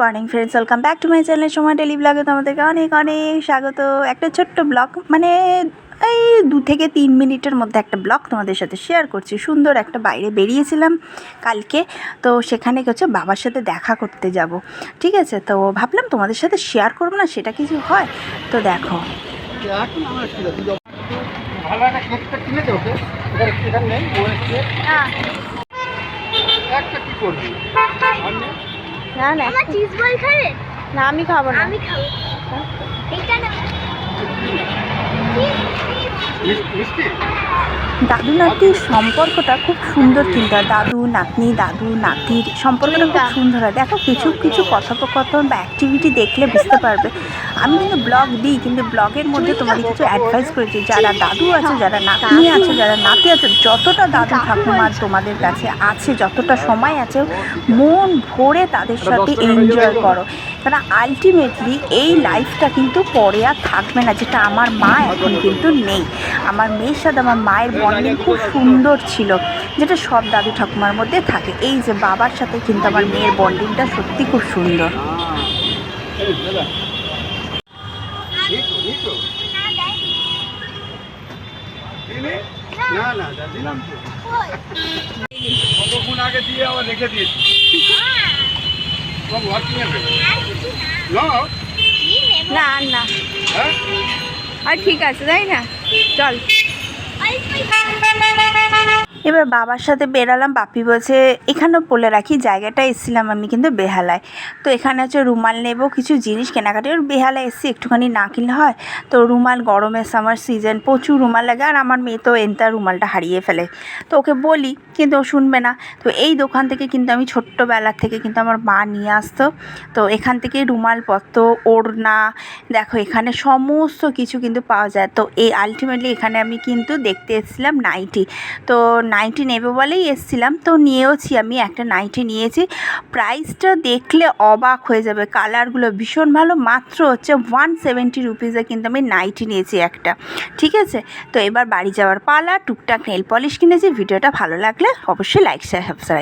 Morning friends, welcome back to my channel সময় daily ব্লগে তোমাদেরকে অনেক অনেক স্বাগত। একটা ছোট্ট ব্লগ, মানে এই 2 থেকে 3 মিনিটের মধ্যে একটা ব্লগ তোমাদের সাথে শেয়ার করছি। সুন্দর একটা বাইরে বেরিয়েছিলাম কালকে, তো সেখানে হচ্ছে বাবার সাথে দেখা করতে যাব, ঠিক আছে। তো ভাবলাম তোমাদের সাথে শেয়ার করবো না, সেটা কিছু হয়। তো দেখো না না চিজ বল খাবে না, আমি খাবো না, আমি খাবো। এইটা না দাদু নাতির সম্পর্কটা খুব সুন্দর, কিন্তু দাদু নাতনি দাদু নাতির সম্পর্কটা খুব সুন্দর হয়। দেখো কিছু কিছু কথোপকথন বা অ্যাক্টিভিটি দেখলে বুঝতে পারবে। আমি কিন্তু ব্লগ দিই, কিন্তু ব্লগের মধ্যে তোমাদের কিছু অ্যাডভাইস করেছি। যারা দাদু আছে, যারা নাতনি আছে, যারা নাতি আছে, যতটা দাদু ঠাকুমা তোমাদের কাছে আছে, যতটা সময় আছে, মন ভরে তাদের সাথে এনজয় করো। কারণ আলটিমেটলি এই লাইফটা কিন্তু পরে আর থাকবে না, যেটা আমার মা এখন কিন্তু নেই। আমার মেয়ের সাথে আমার মায়ের বন্ডিং খুব সুন্দর ছিল, যেটা সব দাদু ঠাকুমার মধ্যে থাকে। এই যে বাবার সাথে কিন্তু আমার মেয়ের বন্ডিংটা সত্যি খুব সুন্দর। না না আর ঠিক আছে, তাই না, চল। এবার বাবার সাথে বেরালাম। বাপি বলছে এখানেও বলে রাখি, জায়গাটা এসেছিলাম আমি কিন্তু বেহালায়। তো এখানে হচ্ছে রুমাল নেব, কিছু জিনিস কেনাকাটি। ওর বেহালায় এসেছি, একটুখানি না কিনলে হয়। তো রুমাল, গরমের সামার সিজন, প্রচুর রুমাল লাগে। আর আমার মেয়ে তো এনতা রুমালটা হারিয়ে ফেলে, তো ওকে বলি কিন্তু ও শুনবে না। তো এই দোকান থেকে কিন্তু আমি ছোট্টোবেলার থেকে কিন্তু আমার মা নিয়ে আসতো। তো এখান থেকে রুমালপত্র, ওড়না, দেখো এখানে সমস্ত কিছু কিন্তু পাওয়া যায়। তো এই আলটিমেটলি এখানে আমি কিন্তু দেখতে এসেছিলাম নাইটি। তো নাইটি নেবে বলেই এসেছিলাম, তো নিয়েওছি। আমি একটা নাইটি নিয়েছি, প্রাইসটা দেখলে অবাক হয়ে যাবে। কালারগুলো ভীষণ ভালো, মাত্র হচ্ছে 170 রুপিসে কিন্তু আমি নাইটি নিয়েছি একটা, ঠিক আছে। তো এবার বাড়ি যাওয়ার পালা। টুকটাক নেল পলিশ কিনেছি। ভিডিওটা ভালো লাগলে অবশ্যই লাইক শেয়ার সাবস্ক্রাইব।